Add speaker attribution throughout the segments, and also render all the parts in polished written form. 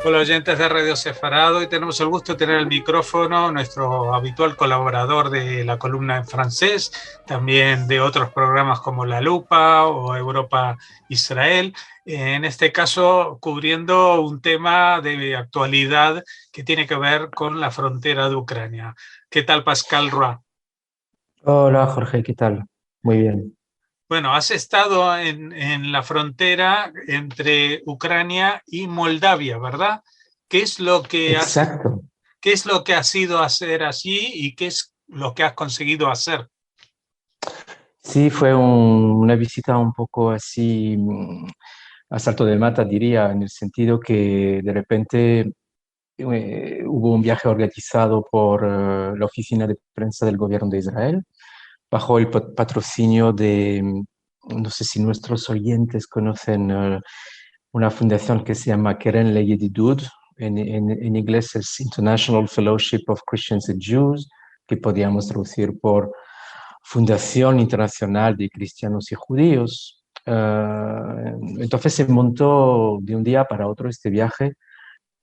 Speaker 1: Hola oyentes de Radio Sefarado, y tenemos el gusto de tener el micrófono nuestro habitual colaborador de la columna en francés, también de otros programas como La Lupa o Europa Israel, en este caso cubriendo un tema de actualidad que tiene que ver con la frontera de Ucrania. ¿Qué tal, Pascal Roy?
Speaker 2: Hola Jorge, ¿qué tal? Muy bien.
Speaker 1: Bueno, has estado en la frontera entre Ucrania y Moldavia, ¿verdad? ¿Qué es lo que has
Speaker 2: Exacto.
Speaker 1: ¿Qué es lo que has ido a hacer allí y qué es lo que has conseguido hacer?
Speaker 2: Sí, fue una visita un poco así a salto de mata, diría, en el sentido que de repente hubo un viaje organizado por la oficina de prensa del gobierno de Israel, bajo el patrocinio de, no sé si nuestros oyentes conocen una fundación que se llama Keren Leyedidud, en inglés es International Fellowship of Christians and Jews, que podríamos traducir por Fundación Internacional de Cristianos y Judíos. Entonces se montó de un día para otro este viaje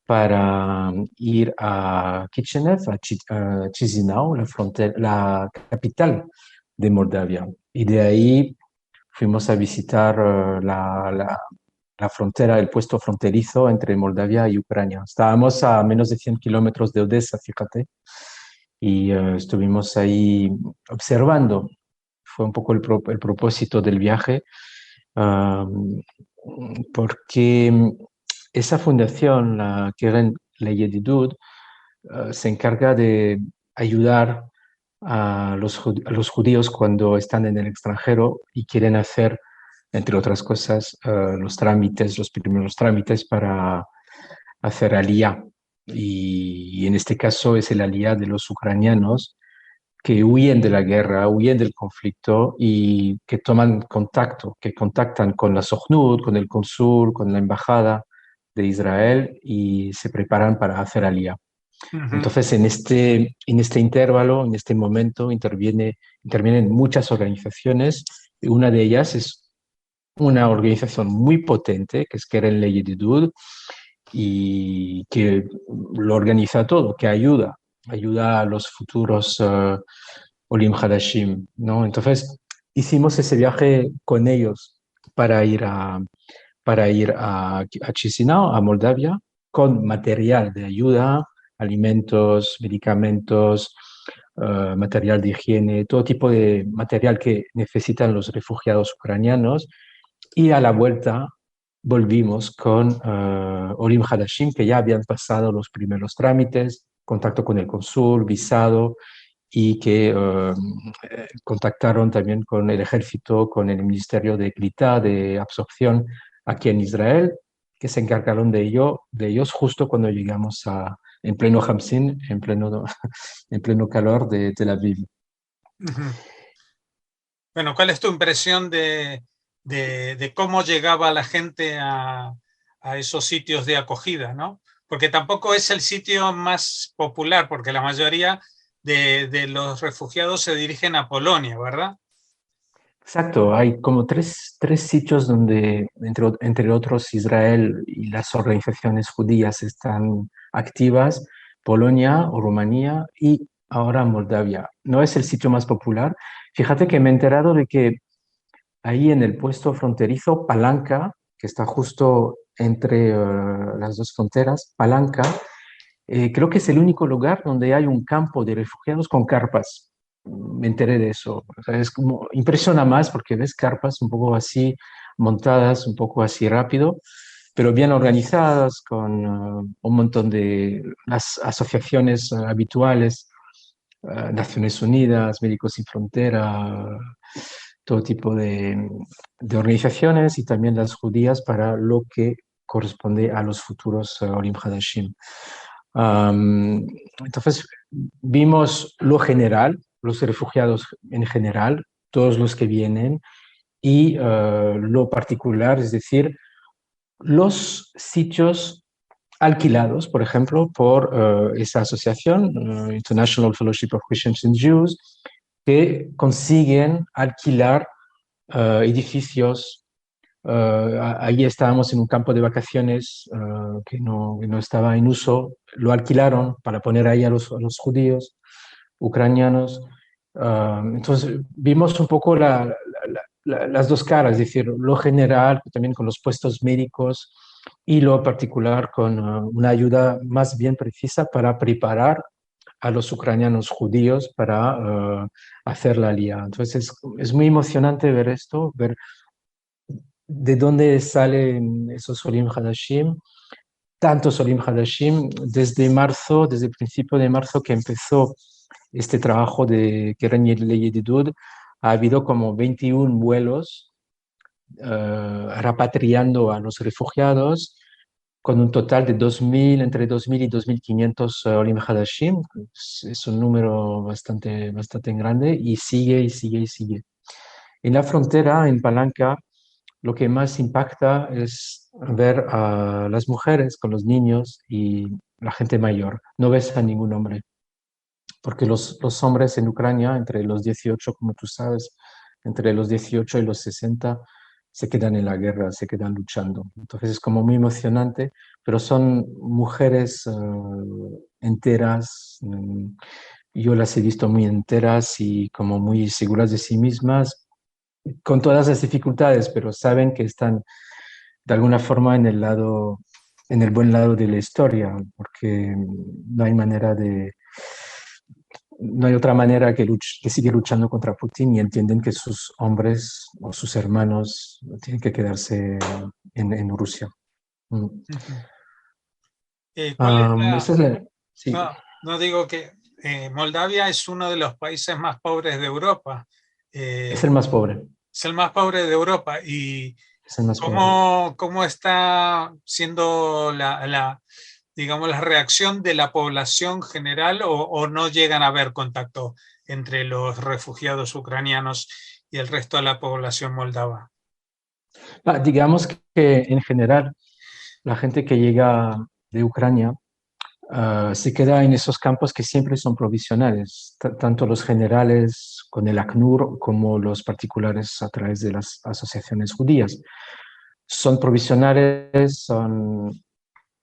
Speaker 2: para ir a Kishinev, a Chisinau, la frontera, la capital de Moldavia. Y de ahí fuimos a visitar la frontera, el puesto fronterizo entre Moldavia y Ucrania. Estábamos a menos de 100 kilómetros de Odessa, fíjate, y estuvimos ahí observando. Fue un poco el propósito del viaje, um, porque esa fundación, la Keren Leyedidud, se encarga de ayudar a los judíos cuando están en el extranjero y quieren hacer, entre otras cosas, los trámites, los primeros trámites para hacer aliyá. Y en este caso es el aliyá de los ucranianos que huyen de la guerra, huyen del conflicto y que toman contacto, que contactan con la Sojnud, con el cónsul, con la embajada de Israel y se preparan para hacer aliyá.
Speaker 1: Uh-huh.
Speaker 2: Entonces, en este intervalo, en este momento, intervienen muchas organizaciones y una de ellas es una organización muy potente, que es Keren Leyedidud, y que lo organiza todo, que ayuda a los futuros Olim Hadashim, ¿no? Entonces, hicimos ese viaje con ellos para ir a Chisinau, a Moldavia, con material de ayuda, alimentos, medicamentos, material de higiene, todo tipo de material que necesitan los refugiados ucranianos. Y a la vuelta volvimos con Olim Hadashim, que ya habían pasado los primeros trámites, contacto con el cónsul, visado, y que contactaron también con el ejército, con el Ministerio de Clita, de Absorción aquí en Israel, que se encargaron de ellos justo cuando llegamos en pleno Hamsin, en pleno calor de Tel Aviv.
Speaker 1: Uh-huh. Bueno, ¿cuál es tu impresión de cómo llegaba la gente a esos sitios de acogida, ¿no? Porque tampoco es el sitio más popular, porque la mayoría de los refugiados se dirigen a Polonia, ¿verdad?
Speaker 2: Exacto, hay como tres sitios donde, entre otros, Israel y las organizaciones judías están activas, Polonia o Rumanía y ahora Moldavia. No es el sitio más popular. Fíjate que me he enterado de que ahí en el puesto fronterizo, Palanca, que está justo entre las dos fronteras, Palanca, creo que es el único lugar donde hay un campo de refugiados con carpas. Me enteré de eso. O sea, es como, impresiona más porque ves carpas un poco así montadas, un poco así rápido, pero bien organizadas, con un montón de las asociaciones habituales, Naciones Unidas, Médicos Sin Frontera, todo tipo de organizaciones y también las judías para lo que corresponde a los futuros Olim Hadashim. Entonces, vimos lo general, los refugiados en general, todos los que vienen, y lo particular, es decir, los sitios alquilados, por ejemplo, por esa asociación, International Fellowship of Christians and Jews, que consiguen alquilar edificios. Ahí estábamos en un campo de vacaciones que no estaba en uso, lo alquilaron para poner ahí a los judíos ucranianos. Entonces vimos un poco las dos caras, es decir, lo general también con los puestos médicos y lo particular con una ayuda más bien precisa para preparar a los ucranianos judíos para hacer la alía. Entonces es muy emocionante ver esto, ver de dónde salen esos Olim Hadashim, tantos Olim Hadashim, desde marzo, desde el principio de marzo que empezó este trabajo de Keren Yedidud, ha habido como 21 vuelos repatriando a los refugiados, con un total de 2000, entre 2000 y 2500 Olim Hadashim. Es un número bastante grande y sigue y sigue y sigue. En la frontera, en Palanca, lo que más impacta es ver a las mujeres con los niños y la gente mayor. No ves a ningún hombre, porque los hombres en Ucrania, entre los 18, como tú sabes, entre los 18 y los 60, se quedan en la guerra, se quedan luchando. Entonces es como muy emocionante, pero son mujeres enteras. Yo las he visto muy enteras y como muy seguras de sí mismas, con todas las dificultades, pero saben que están de alguna forma en el buen lado de la historia, porque no hay otra manera que sigue luchando contra Putin y entienden que sus hombres o sus hermanos tienen que quedarse en Rusia. Mm.
Speaker 1: ¿Cuál es
Speaker 2: Esa es sí.
Speaker 1: No, no digo que Moldavia es uno de los países más pobres de Europa.
Speaker 2: Es el más pobre.
Speaker 1: Es el más pobre de Europa. ¿Y
Speaker 2: es el más pobre.
Speaker 1: cómo está siendo digamos, la reacción de la población general o no llegan a haber contacto entre los refugiados ucranianos y el resto de la población moldava?
Speaker 2: Digamos que en general la gente que llega de Ucrania se queda en esos campos que siempre son provisionales, tanto los generales con el ACNUR como los particulares a través de las asociaciones judías. Son provisionales, son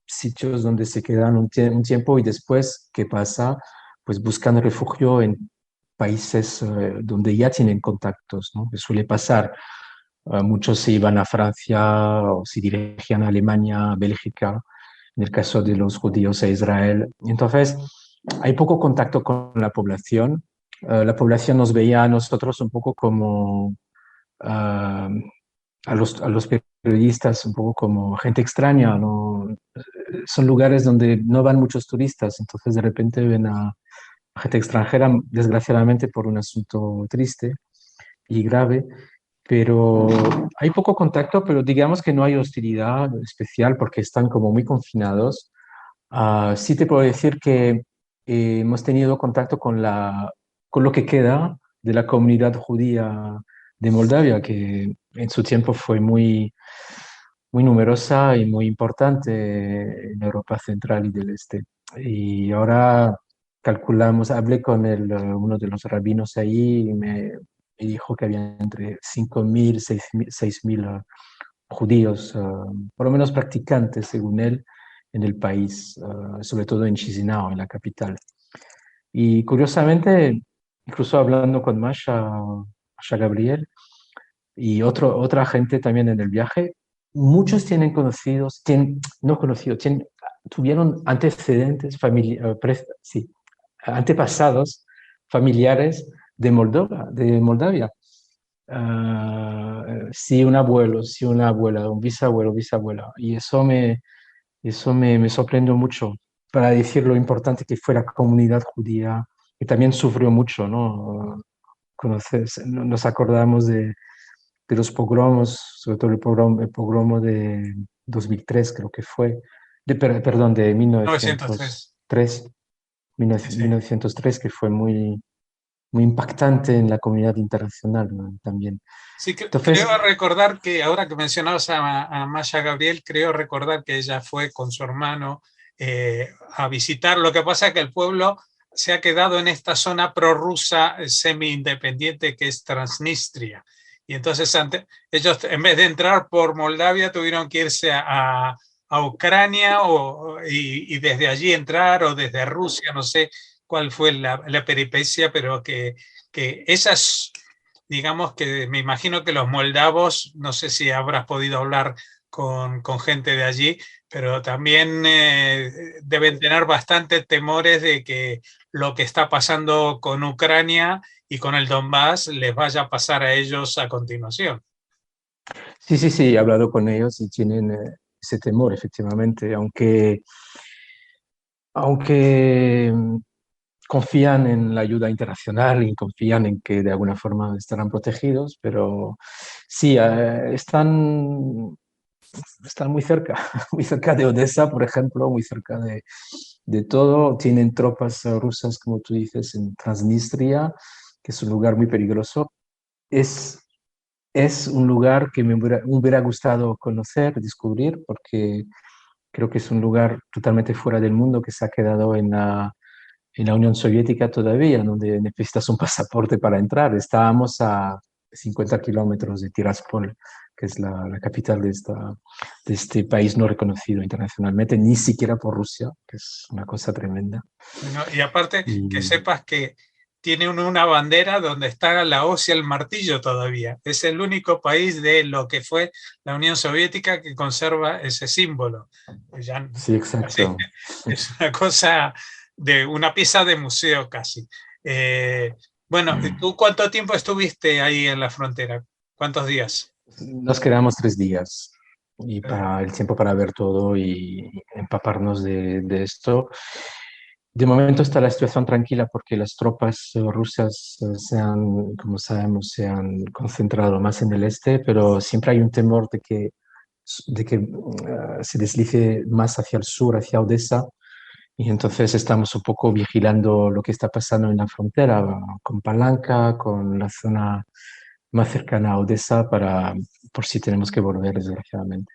Speaker 2: sitios donde se quedan un tiempo y después, ¿qué pasa? Pues buscan refugio en países donde ya tienen contactos, ¿no? Que suele pasar. Muchos se iban a Francia o se dirigían a Alemania, Bélgica, en el caso de los judíos a Israel. Entonces, hay poco contacto con la población. La población nos veía a nosotros un poco como a los periodistas, un poco como gente extraña, ¿no? Son lugares donde no van muchos turistas, entonces de repente ven a gente extranjera, desgraciadamente por un asunto triste y grave, pero hay poco contacto, pero digamos que no hay hostilidad especial porque están como muy confinados. Sí te puedo decir que hemos tenido contacto con lo que queda de la comunidad judía de Moldavia, que en su tiempo fue muy numerosa y muy importante en Europa Central y del Este. Y ahora calculamos, hablé con uno de los rabinos ahí y me dijo que había entre 5.000 y 6.000 judíos, por lo menos practicantes, según él, en el país, sobre todo en Chisinau, en la capital. Y curiosamente, incluso hablando con Masha Gabriel y otra gente también en el viaje, muchos tienen conocidos, no conocidos, tuvieron antecedentes sí, antepasados familiares de Moldavia. Sí, un abuelo, sí, una abuela, un bisabuelo, bisabuela. Y me sorprendió mucho para decir lo importante que fue la comunidad judía, que también sufrió mucho, ¿no? Nos acordamos de los pogromos, sobre todo el pogromo de 2003, creo que fue, perdón, de
Speaker 1: 903.
Speaker 2: 1903,
Speaker 1: Sí.
Speaker 2: 1903, que fue muy impactante en la comunidad internacional, ¿no? También.
Speaker 1: Sí,
Speaker 2: Entonces,
Speaker 1: creo recordar que ahora que mencionabas a Maya Gabriel, creo recordar que ella fue con su hermano a visitar. Lo que pasa es que el pueblo se ha quedado en esta zona prorrusa semi-independiente que es Transnistria. Y entonces ellos, en vez de entrar por Moldavia, tuvieron que irse a Ucrania y desde allí entrar, o desde Rusia, no sé cuál fue la peripecia, pero que esas, digamos que me imagino que los moldavos, no sé si habrás podido hablar con gente de allí, pero también deben tener bastante temores de que lo que está pasando con Ucrania y con el Donbass les vaya a pasar a ellos a continuación.
Speaker 2: Sí, sí, sí, he hablado con ellos y tienen ese temor, efectivamente, aunque confían en la ayuda internacional y confían en que de alguna forma estarán protegidos, pero sí, están muy cerca, muy cerca de Odessa, por ejemplo, muy cerca de todo. Tienen tropas rusas, como tú dices, en Transnistria, que es un lugar muy peligroso. Es, es un lugar que me hubiera gustado conocer, descubrir, porque creo que es un lugar totalmente fuera del mundo que se ha quedado en la Unión Soviética todavía, donde necesitas un pasaporte para entrar. Estábamos a 50 kilómetros de Tiraspol, que es la capital de este país no reconocido internacionalmente, ni siquiera por Rusia, que es una cosa tremenda.
Speaker 1: Bueno, y aparte, que
Speaker 2: Y,
Speaker 1: sepas que tiene una bandera donde está la hoz y el martillo todavía. Es el único país de lo que fue la Unión Soviética que conserva ese símbolo. Ya,
Speaker 2: sí,
Speaker 1: así,
Speaker 2: exacto.
Speaker 1: es una cosa de una pieza de museo casi. Eh, bueno, ¿tú cuánto tiempo estuviste ahí en la frontera? ¿Cuántos días?
Speaker 2: Nos quedamos 3 días y
Speaker 1: Eh,
Speaker 2: para el tiempo para ver todo y empaparnos de esto. De momento está la situación tranquila porque las tropas rusas como sabemos, se han concentrado más en el este, pero siempre hay un temor de que se deslice más hacia el sur, hacia Odessa, y entonces estamos un poco vigilando lo que está pasando en la frontera con Palanca, con la zona más cercana a Odessa, por si tenemos que volver, desgraciadamente.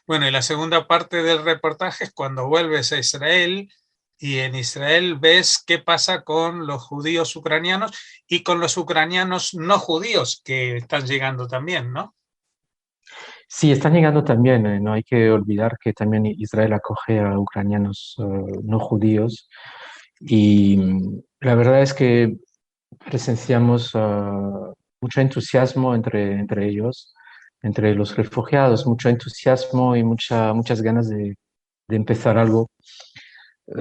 Speaker 1: Bueno, y la segunda parte del reportaje es cuando vuelves a Israel y en Israel ves qué pasa con los judíos ucranianos y con los ucranianos no judíos que están llegando también, ¿no?
Speaker 2: Sí, están llegando también. No hay que olvidar que también Israel acoge a ucranianos no judíos. Y la verdad es que presenciamos mucho entusiasmo entre ellos, entre los refugiados, mucho entusiasmo y muchas ganas de empezar algo,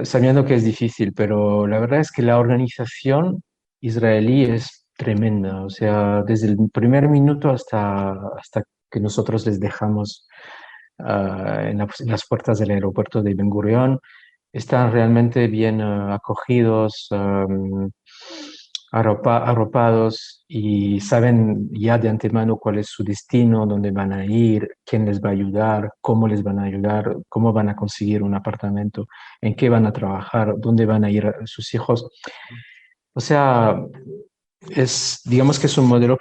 Speaker 2: sabiendo que es difícil, pero la verdad es que la organización israelí es tremenda. O sea, desde el primer minuto hasta que nosotros les dejamos en las puertas del aeropuerto de Ben Gurión, están realmente bien acogidos, arropados y saben ya de antemano cuál es su destino, dónde van a ir, quién les va a ayudar, cómo les van a ayudar, cómo van a conseguir un apartamento, en qué van a trabajar, dónde van a ir sus hijos. O sea, digamos que es un modelo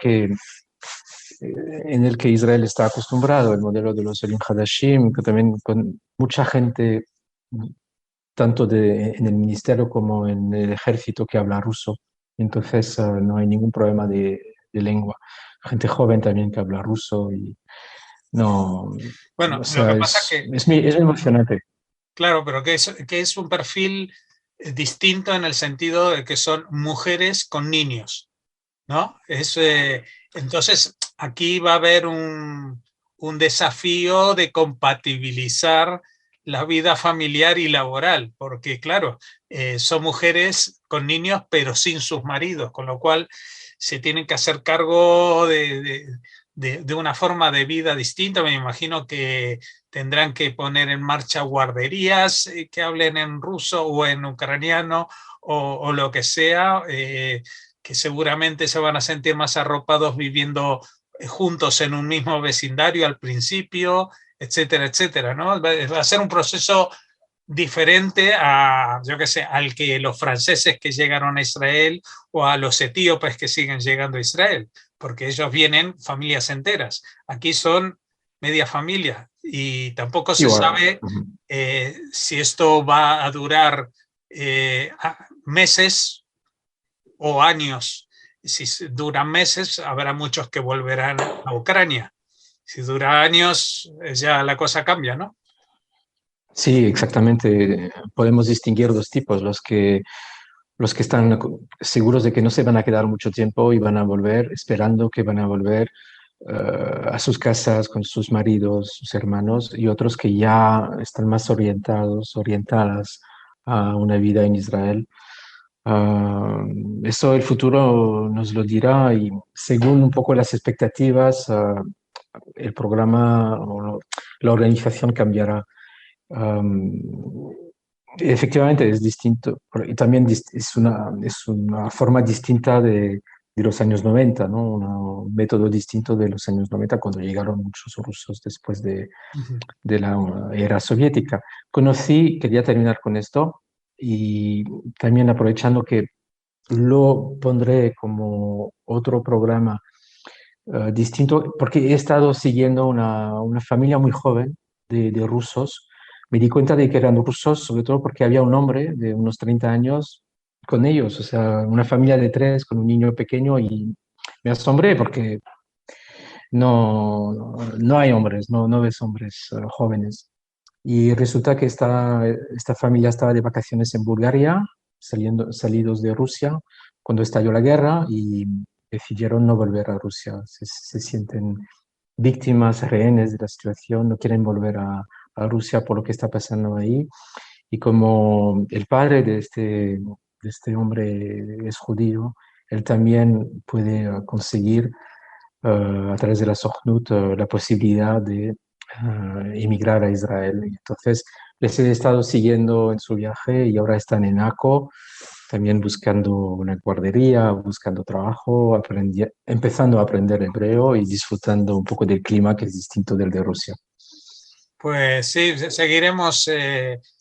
Speaker 2: en el que Israel está acostumbrado, el modelo de los Olim Hadashim, que también con mucha gente, tanto en el ministerio como en el ejército, que habla ruso. Entonces, no hay ningún problema de lengua. Gente joven también que habla ruso y no,
Speaker 1: Bueno,
Speaker 2: o
Speaker 1: lo que
Speaker 2: sea,
Speaker 1: pasa que,
Speaker 2: es emocionante.
Speaker 1: claro, pero que es un perfil distinto en el sentido de que son mujeres con niños, ¿no? Entonces, aquí va a haber un desafío de compatibilizar la vida familiar y laboral, porque claro, son mujeres con niños pero sin sus maridos, con lo cual se tienen que hacer cargo de una forma de vida distinta. Me imagino que tendrán que poner en marcha guarderías que hablen en ruso o en ucraniano o lo que sea. Que seguramente se van a sentir más arropados viviendo juntos en un mismo vecindario al principio, etcétera, etcétera, ¿no? Va a ser un proceso diferente a, yo qué sé, al que los franceses que llegaron a Israel o a los etíopes que siguen llegando a Israel, porque ellos vienen familias enteras. Aquí son media familia y tampoco se
Speaker 2: Igual.
Speaker 1: sabe si esto va a durar meses o años. Si duran meses, habrá muchos que volverán a Ucrania. Si dura años, ya la cosa cambia, ¿no?
Speaker 2: Sí, exactamente. Podemos distinguir dos tipos, los que están seguros de que no se van a quedar mucho tiempo y van a volver, esperando que van a volver a sus casas con sus maridos, sus hermanos, y otros que ya están más orientadas a una vida en Israel. Eso el futuro nos lo dirá y según un poco las expectativas, el programa o la organización cambiará. Um, Efectivamente es distinto y también es una forma distinta de los años 90, ¿no? Un método distinto de los años 90 cuando llegaron muchos rusos después de la era soviética. Quería terminar con esto y también aprovechando que lo pondré como otro programa distinto, porque he estado siguiendo una familia muy joven de rusos. Me di cuenta de que eran rusos, sobre todo porque había un hombre de unos 30 años con ellos, o sea, una familia de tres con un niño pequeño y me asombré porque no hay hombres, no ves hombres jóvenes. Y resulta que esta familia estaba de vacaciones en Bulgaria, salidos de Rusia, cuando estalló la guerra y decidieron no volver a Rusia. Se sienten víctimas, rehenes de la situación, no quieren volver a Rusia por lo que está pasando ahí. Y como el padre de este hombre es judío, él también puede conseguir a través de la Sochnut la posibilidad de emigrar a Israel. Y entonces les he estado siguiendo en su viaje y ahora están en Akko, también buscando una guardería, buscando trabajo, empezando a aprender hebreo y disfrutando un poco del clima que es distinto del de Rusia.
Speaker 1: Pues sí, seguiremos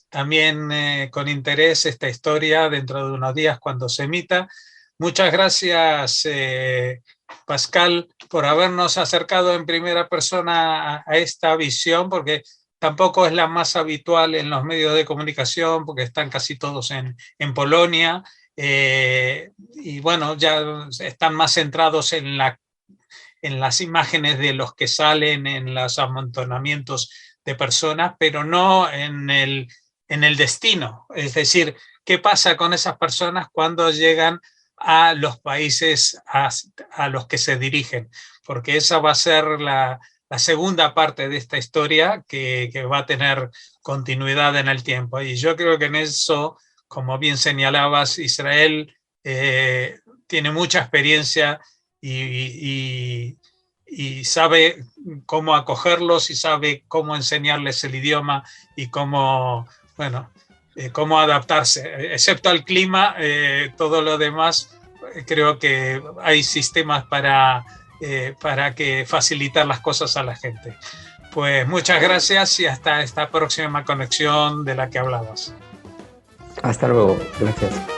Speaker 1: también con interés esta historia dentro de unos días cuando se emita. Muchas gracias, Pascal, por habernos acercado en primera persona a esta visión, porque tampoco es la más habitual en los medios de comunicación, porque están casi todos en Polonia, y bueno, ya están más centrados en las imágenes de los que salen en los amontonamientos de personas, pero no en el destino. Es decir, ¿qué pasa con esas personas cuando llegan a los países a los que se dirigen? Porque esa va a ser la segunda parte de esta historia que va a tener continuidad en el tiempo. Y yo creo que en eso, como bien señalabas, Israel tiene mucha experiencia y sabe cómo acogerlos y sabe cómo enseñarles el idioma y cómo, bueno, cómo adaptarse. Excepto al clima, todo lo demás, creo que hay sistemas para que facilitar las cosas a la gente. Pues muchas gracias y hasta esta próxima conexión de la que hablabas.
Speaker 2: Hasta luego, gracias.